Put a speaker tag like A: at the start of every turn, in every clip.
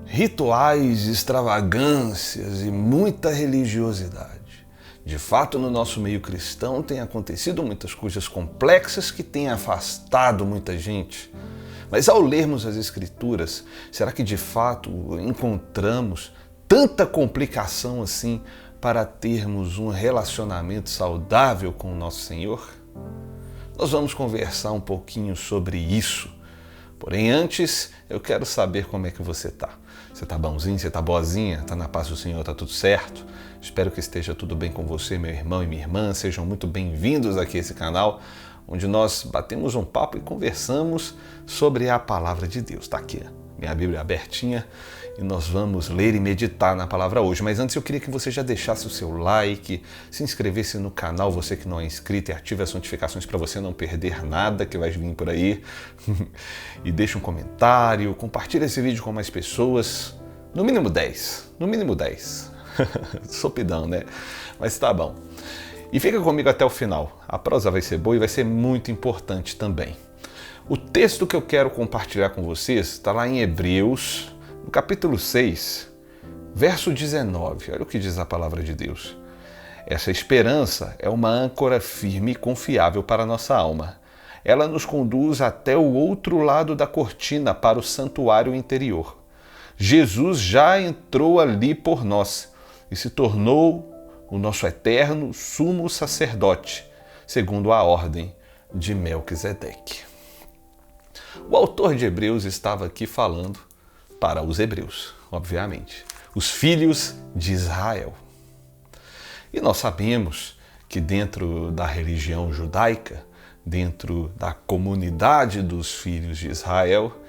A: rituais, extravagâncias e muita religiosidade. De fato, no nosso meio cristão tem acontecido muitas coisas complexas que têm afastado muita gente. Mas ao lermos as Escrituras, será que de fato encontramos tanta complicação assim para termos um relacionamento saudável com o nosso Senhor? Nós vamos conversar um pouquinho sobre isso. Porém, antes, eu quero saber como é que você está. Você está bonzinho? Você está boazinha? Está na paz do Senhor? Está tudo certo? Espero que esteja tudo bem com você, meu irmão e minha irmã. Sejam muito bem-vindos aqui a esse canal, onde nós batemos um papo e conversamos sobre a Palavra de Deus. Está aqui, minha Bíblia abertinha, e nós vamos ler e meditar na palavra hoje. Mas antes eu queria que você já deixasse o seu like, se inscrevesse no canal, você que não é inscrito, e ative as notificações para você não perder nada que vai vir por aí. E deixe um comentário, compartilhe esse vídeo com mais pessoas, no mínimo 10, no mínimo 10. Sopidão, né? Mas tá bom. E fica comigo até o final. A prosa vai ser boa e vai ser muito importante também. O texto que eu quero compartilhar com vocês está lá em Hebreus, no capítulo 6, verso 19. Olha o que diz a palavra de Deus. Essa esperança é uma âncora firme e confiável para a nossa alma. Ela nos conduz até o outro lado da cortina, para o santuário interior. Jesus já entrou ali por nós e se tornou o nosso eterno sumo sacerdote, segundo a ordem de Melquisedeque. O autor de Hebreus estava aqui falando para os hebreus, obviamente, os filhos de Israel. E nós sabemos que dentro da religião judaica, dentro da comunidade dos filhos de Israel,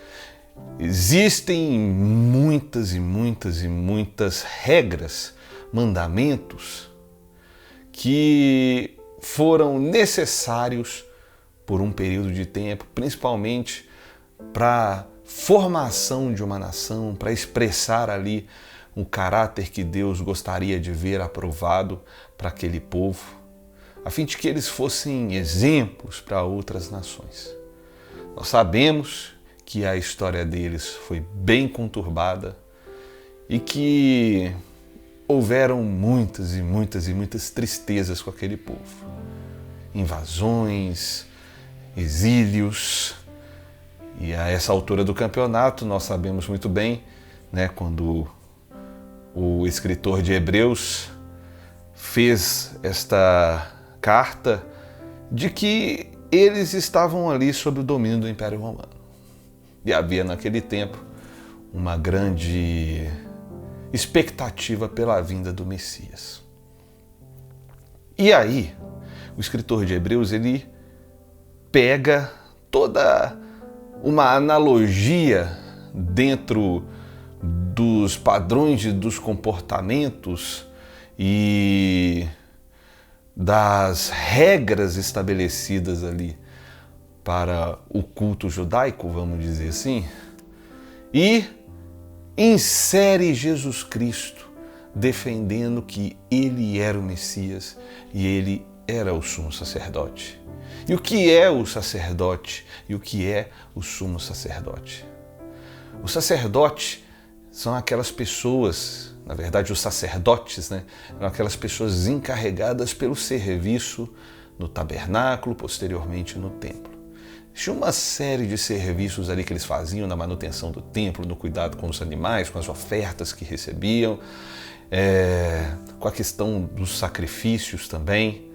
A: existem muitas e muitas e muitas regras, mandamentos que foram necessários por um período de tempo, principalmente para a formação de uma nação, para expressar ali um caráter que Deus gostaria de ver aprovado para aquele povo, a fim de que eles fossem exemplos para outras nações. Nós sabemos que a história deles foi bem conturbada e que houveram muitas e muitas e muitas tristezas com aquele povo. Invasões, exílios. E a essa altura do campeonato, nós sabemos muito bem, né, quando o escritor de Hebreus fez esta carta, de que eles estavam ali sob o domínio do Império Romano. E havia naquele tempo uma grande expectativa pela vinda do Messias. E aí, o escritor de Hebreus, ele pega toda uma analogia dentro dos padrões e dos comportamentos e das regras estabelecidas ali para o culto judaico, vamos dizer assim, e insere Jesus Cristo defendendo que ele era o Messias e ele era o sumo sacerdote. E o que é o sacerdote e o que é o sumo sacerdote? O sacerdote são aquelas pessoas, na verdade os sacerdotes, né? São aquelas pessoas encarregadas pelo serviço no tabernáculo, posteriormente no templo. Tinha uma série de serviços ali que eles faziam na manutenção do templo, no cuidado com os animais, com as ofertas que recebiam, com a questão dos sacrifícios também,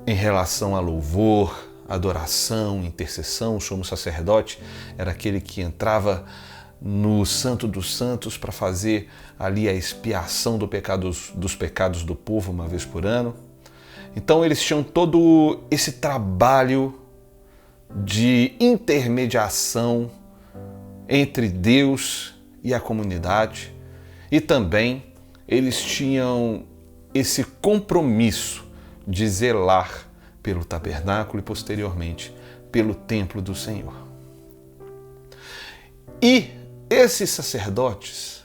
A: em relação a louvor, adoração, intercessão. O sumo sacerdote era aquele que entrava no Santo dos Santos para fazer ali a expiação dos pecados do povo uma vez por ano. Então eles tinham todo esse trabalho de intermediação entre Deus e a comunidade, e também eles tinham esse compromisso de zelar pelo tabernáculo e posteriormente pelo templo do Senhor. E esses sacerdotes,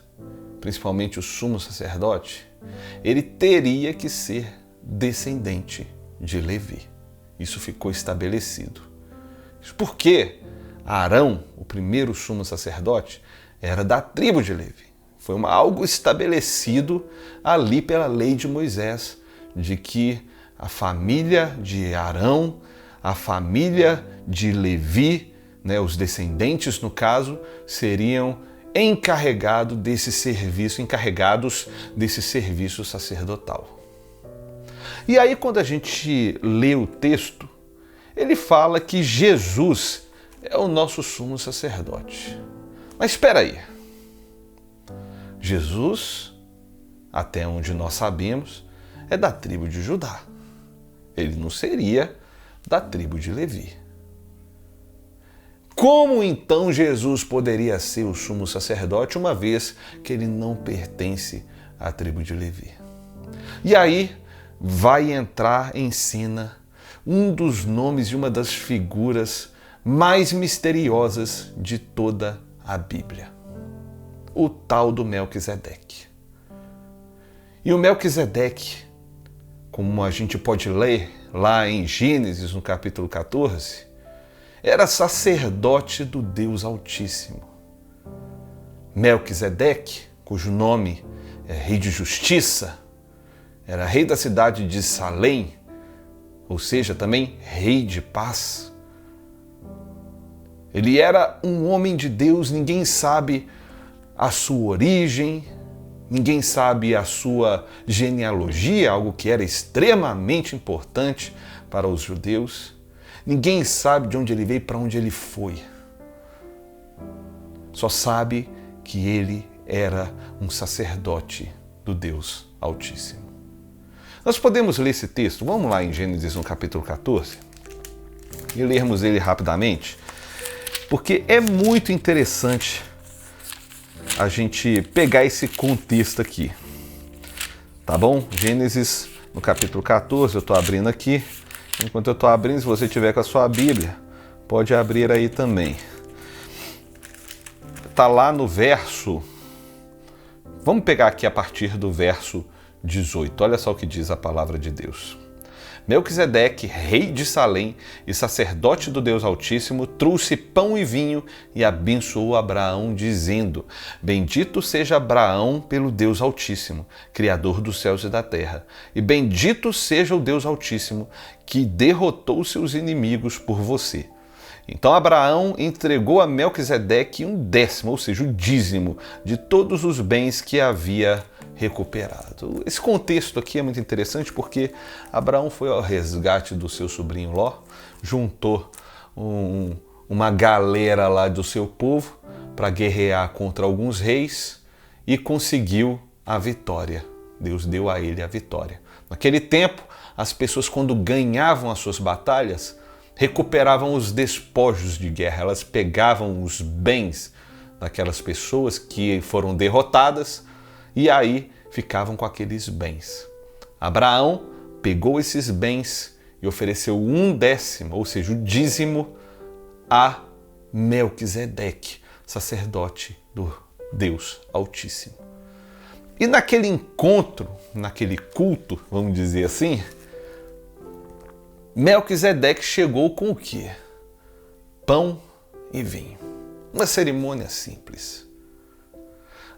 A: principalmente o sumo sacerdote, ele teria que ser descendente de Levi. Isso ficou estabelecido. Porque Arão, o primeiro sumo sacerdote, era da tribo de Levi. Foi algo estabelecido ali pela lei de Moisés, de que a família de Arão, a família de Levi, né, os descendentes no caso, seriam encarregados desse serviço sacerdotal. E aí quando a gente lê o texto, ele fala que Jesus é o nosso sumo sacerdote. Mas espera aí. Jesus, até onde nós sabemos, é da tribo de Judá. Ele não seria da tribo de Levi. Como então Jesus poderia ser o sumo sacerdote, uma vez que ele não pertence à tribo de Levi? E aí vai entrar em cena um dos nomes de uma das figuras mais misteriosas de toda a Bíblia. O tal do Melquisedeque. E o Melquisedeque, como a gente pode ler lá em Gênesis, no capítulo 14, era sacerdote do Deus Altíssimo. Melquisedeque, cujo nome é Rei de Justiça, era rei da cidade de Salém, ou seja, também Rei de Paz. Ele era um homem de Deus, ninguém sabe a sua origem, ninguém sabe a sua genealogia, algo que era extremamente importante para os judeus. Ninguém sabe de onde ele veio e para onde ele foi. Só sabe que ele era um sacerdote do Deus Altíssimo. Nós podemos ler esse texto, vamos lá em Gênesis no capítulo 14 e lermos ele rapidamente, porque é muito interessante a gente pegar esse contexto aqui, tá bom? Gênesis no capítulo 14, eu estou abrindo aqui. Enquanto eu estou abrindo, se você tiver com a sua Bíblia, pode abrir aí também. Está lá no verso... Vamos pegar aqui a partir do verso 18. Olha só o que diz a palavra de Deus. Melquisedeque, rei de Salém e sacerdote do Deus Altíssimo, trouxe pão e vinho e abençoou Abraão, dizendo: Bendito seja Abraão pelo Deus Altíssimo, Criador dos céus e da terra, e bendito seja o Deus Altíssimo, que derrotou seus inimigos por você. Então Abraão entregou a Melquisedeque 1/10, ou seja, o dízimo de todos os bens que havia recuperado. Esse contexto aqui é muito interessante porque Abraão foi ao resgate do seu sobrinho Ló, juntou uma galera lá do seu povo para guerrear contra alguns reis e conseguiu a vitória. Deus deu a ele a vitória. Naquele tempo, as pessoas, quando ganhavam as suas batalhas, recuperavam os despojos de guerra, elas pegavam os bens daquelas pessoas que foram derrotadas e aí ficavam com aqueles bens. Abraão pegou esses bens e ofereceu 1/10, ou seja, o dízimo, a Melquisedeque, sacerdote do Deus Altíssimo. E naquele encontro, naquele culto, vamos dizer assim, Melquisedeque chegou com o quê? Pão e vinho. Uma cerimônia simples.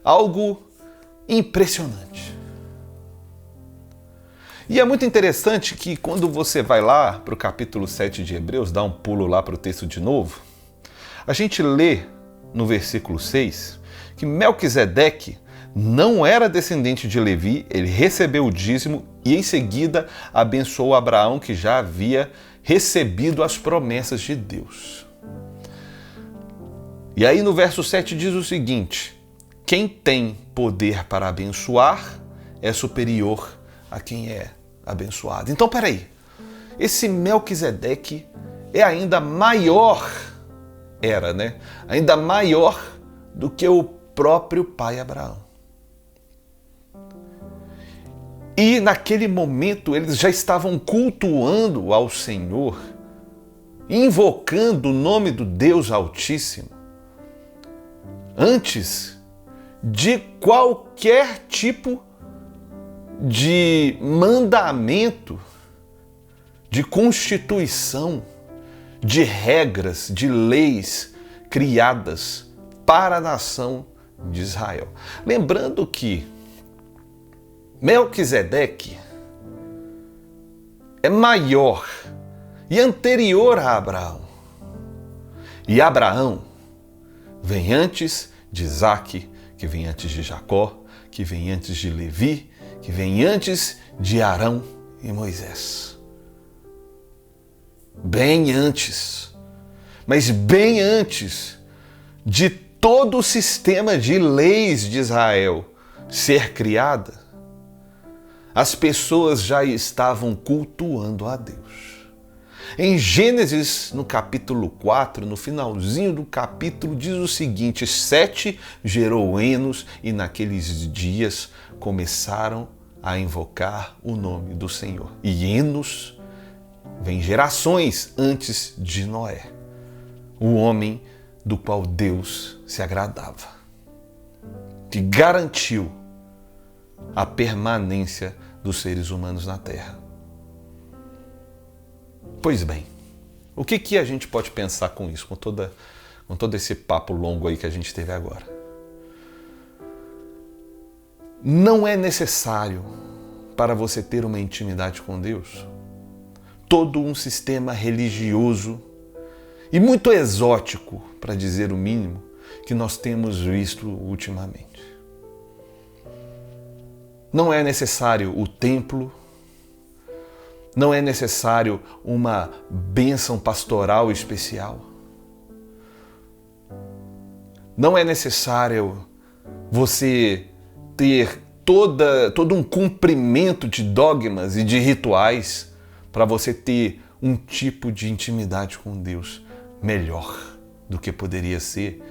A: Algo impressionante. E é muito interessante que quando você vai lá para o capítulo 7 de Hebreus, dá um pulo lá para o texto de novo, a gente lê no versículo 6 que Melquisedeque não era descendente de Levi, ele recebeu o dízimo e em seguida abençoou Abraão, que já havia recebido as promessas de Deus. E aí no verso 7 diz o seguinte: quem tem poder para abençoar é superior a quem é abençoado. Então, peraí, esse Melquisedeque é ainda maior, ainda maior do que o próprio pai Abraão. E naquele momento eles já estavam cultuando ao Senhor, invocando o nome do Deus Altíssimo, antes de qualquer tipo de mandamento, de constituição, de regras, de leis criadas para a nação de Israel. Lembrando que Melquisedeque é maior e anterior a Abraão. E Abraão vem antes de Isaque, que vem antes de Jacó, que vem antes de Levi, que vem antes de Arão e Moisés. Bem antes, mas bem antes de todo o sistema de leis de Israel ser criada, as pessoas já estavam cultuando a Deus. Em Gênesis, no capítulo 4, no finalzinho do capítulo, diz o seguinte: Sete gerou Enos, e naqueles dias começaram a invocar o nome do Senhor. E Enos vem gerações antes de Noé, o homem do qual Deus se agradava, que garantiu a permanência dos seres humanos na Terra. Pois bem, o que a gente pode pensar com isso, com todo esse papo longo aí que a gente teve agora? Não é necessário, para você ter uma intimidade com Deus, todo um sistema religioso e muito exótico, para dizer o mínimo, que nós temos visto ultimamente. Não é necessário o templo, não é necessário uma bênção pastoral especial, não é necessário você ter todo um cumprimento de dogmas e de rituais para você ter um tipo de intimidade com Deus melhor do que poderia ser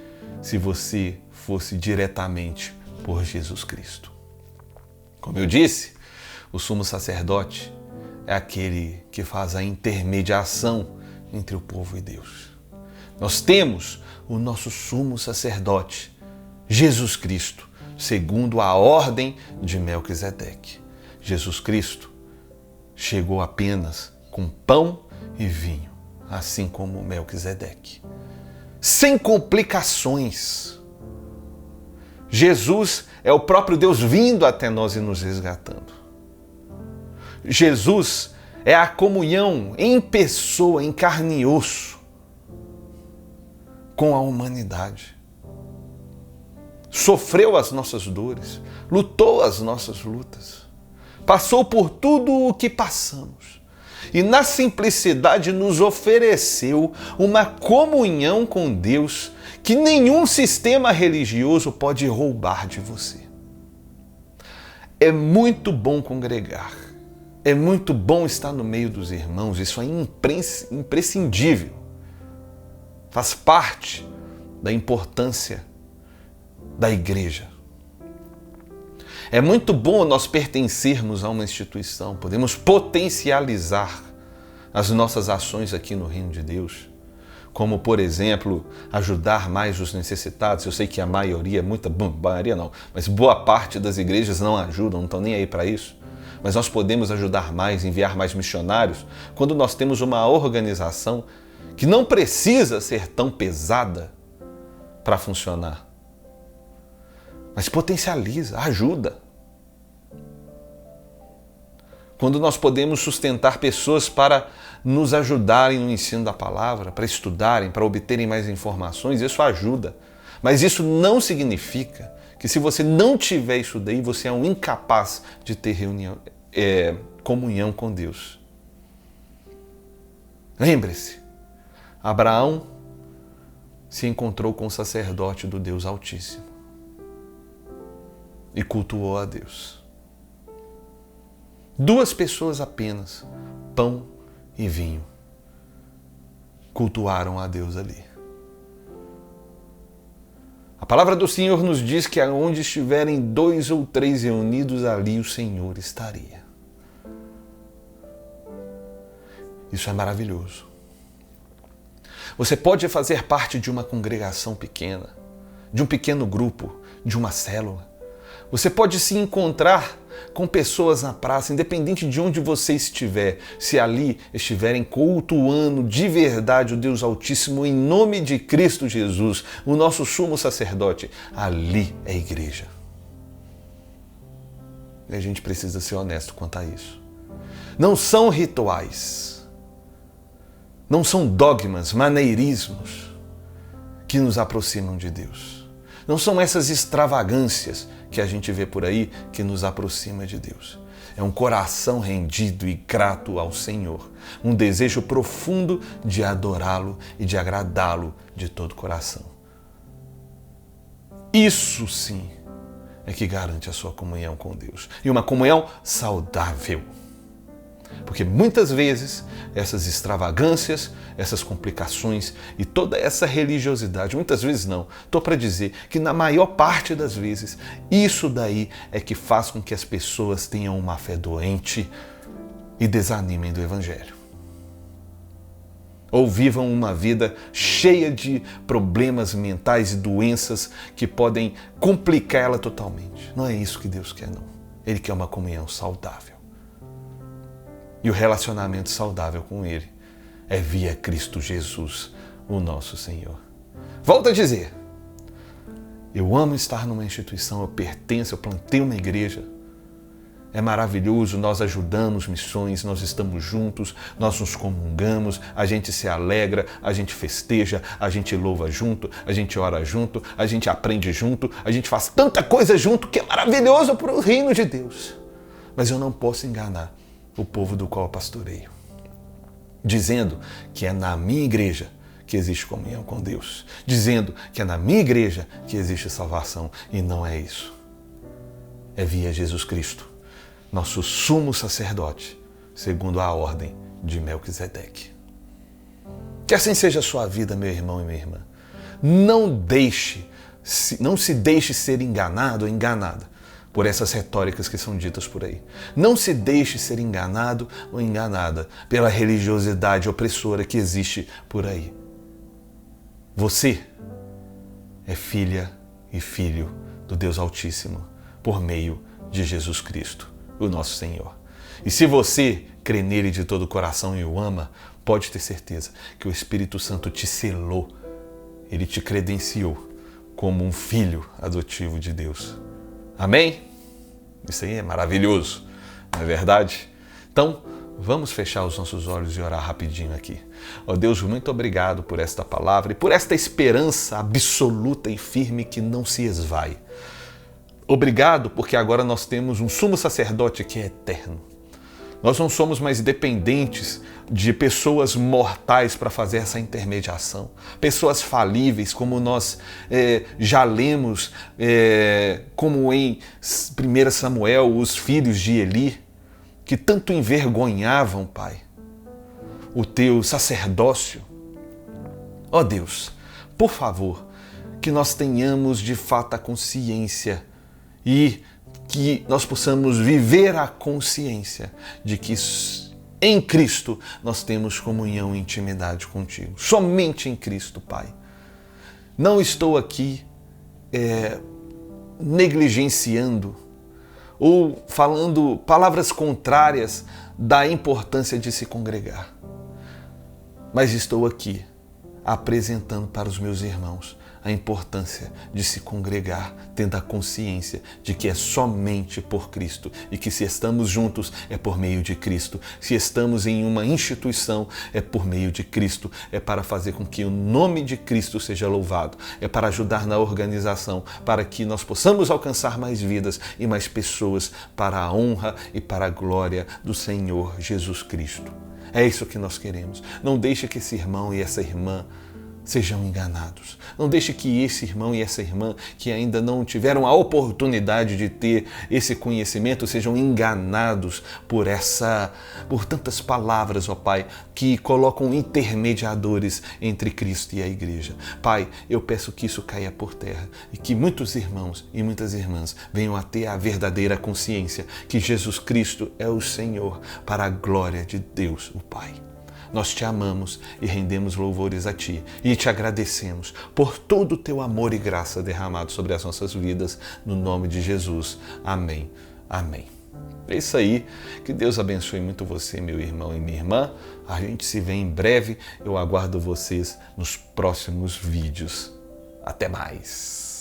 A: se você fosse diretamente por Jesus Cristo. Como eu disse, o sumo sacerdote é aquele que faz a intermediação entre o povo e Deus. Nós temos o nosso sumo sacerdote, Jesus Cristo, segundo a ordem de Melquisedeque. Jesus Cristo chegou apenas com pão e vinho, assim como Melquisedeque, sem complicações. Jesus é o próprio Deus vindo até nós e nos resgatando. Jesus é a comunhão em pessoa, em carne e osso, com a humanidade. Sofreu as nossas dores, lutou as nossas lutas, passou por tudo o que passamos e na simplicidade nos ofereceu uma comunhão com Deus que nenhum sistema religioso pode roubar de você. É muito bom congregar, é muito bom estar no meio dos irmãos, isso é imprescindível, faz parte da importância da igreja. É muito bom nós pertencermos a uma instituição, podemos potencializar as nossas ações aqui no Reino de Deus, como, por exemplo, ajudar mais os necessitados. Eu sei que a maioria, maioria não, mas boa parte das igrejas não ajudam, não estão nem aí para isso. Mas nós podemos ajudar mais, enviar mais missionários, quando nós temos uma organização que não precisa ser tão pesada para funcionar, mas potencializa, ajuda. Quando nós podemos sustentar pessoas para nos ajudarem no ensino da palavra, para estudarem, para obterem mais informações, isso ajuda. Mas isso não significa que se você não tiver isso daí, você é um incapaz de ter comunhão com Deus. Lembre-se, Abraão se encontrou com o sacerdote do Deus Altíssimo e cultuou a Deus. Duas pessoas apenas, pão e vinho, cultuaram a Deus ali. A palavra do Senhor nos diz que aonde estiverem 2 ou 3 reunidos, ali o Senhor estaria. Isso é maravilhoso. Você pode fazer parte de uma congregação pequena, de um pequeno grupo, de uma célula, Você pode se encontrar com pessoas na praça, independente de onde você estiver, se ali estiverem cultuando de verdade o Deus Altíssimo em nome de Cristo Jesus, o nosso sumo sacerdote, ali é a igreja. E a gente precisa ser honesto quanto a isso. Não são rituais, não são dogmas, maneirismos que nos aproximam de Deus. Não são essas extravagâncias que a gente vê por aí que nos aproxima de Deus. É um coração rendido e grato ao Senhor. Um desejo profundo de adorá-lo e de agradá-lo de todo o coração. Isso sim é que garante a sua comunhão com Deus. E uma comunhão saudável. Porque muitas vezes essas extravagâncias, essas complicações e toda essa religiosidade, muitas vezes não, estou para dizer que na maior parte das vezes, isso daí é que faz com que as pessoas tenham uma fé doente e desanimem do Evangelho. Ou vivam uma vida cheia de problemas mentais e doenças que podem complicar ela totalmente. Não é isso que Deus quer, não. Ele quer uma comunhão saudável. E o relacionamento saudável com Ele é via Cristo Jesus, o nosso Senhor. Volto a dizer, eu amo estar numa instituição, eu pertenço, eu plantei uma igreja. É maravilhoso, nós ajudamos missões, nós estamos juntos, nós nos comungamos, a gente se alegra, a gente festeja, a gente louva junto, a gente ora junto, a gente aprende junto, a gente faz tanta coisa junto que é maravilhoso para o reino de Deus. Mas eu não posso enganar o povo do qual eu pastoreio, dizendo que é na minha igreja que existe comunhão com Deus, dizendo que é na minha igreja que existe salvação, e não é isso. É via Jesus Cristo, nosso sumo sacerdote, segundo a ordem de Melquisedeque. Que assim seja a sua vida, meu irmão e minha irmã. Não se deixe ser enganado ou enganada por essas retóricas que são ditas por aí. Não se deixe ser enganado ou enganada pela religiosidade opressora que existe por aí. Você é filha e filho do Deus Altíssimo por meio de Jesus Cristo, o nosso Senhor. E se você crê nele de todo o coração e o ama, pode ter certeza que o Espírito Santo te selou, ele te credenciou como um filho adotivo de Deus. Amém? Isso aí é maravilhoso, não é verdade? Então, vamos fechar os nossos olhos e orar rapidinho aqui. Ó Deus, muito obrigado por esta palavra e por esta esperança absoluta e firme que não se esvai. Obrigado porque agora nós temos um sumo sacerdote que é eterno. Nós não somos mais dependentes de pessoas mortais para fazer essa intermediação. Pessoas falíveis, como nós já lemos, como em 1 Samuel, os filhos de Eli, que tanto envergonhavam, Pai, o teu sacerdócio. Ó Deus, por favor, que nós tenhamos de fato a consciência e que nós possamos viver a consciência de que em Cristo nós temos comunhão e intimidade contigo. Somente em Cristo, Pai. Não estou aqui negligenciando ou falando palavras contrárias da importância de se congregar. Mas estou aqui apresentando para os meus irmãos a importância de se congregar, tendo a consciência de que é somente por Cristo e que se estamos juntos é por meio de Cristo. Se estamos em uma instituição é por meio de Cristo, é para fazer com que o nome de Cristo seja louvado, é para ajudar na organização, para que nós possamos alcançar mais vidas e mais pessoas para a honra e para a glória do Senhor Jesus Cristo. É isso que nós queremos. Não deixe que esse irmão e essa irmã sejam enganados. Não deixe que esse irmão e essa irmã que ainda não tiveram a oportunidade de ter esse conhecimento sejam enganados por tantas palavras, ó Pai, que colocam intermediadores entre Cristo e a igreja. Pai, eu peço que isso caia por terra e que muitos irmãos e muitas irmãs venham a ter a verdadeira consciência que Jesus Cristo é o Senhor para a glória de Deus, o Pai. Nós te amamos e rendemos louvores a Ti e te agradecemos por todo o Teu amor e graça derramado sobre as nossas vidas, no nome de Jesus. Amém. Amém. É isso aí. Que Deus abençoe muito você, meu irmão e minha irmã. A gente se vê em breve. Eu aguardo vocês nos próximos vídeos. Até mais.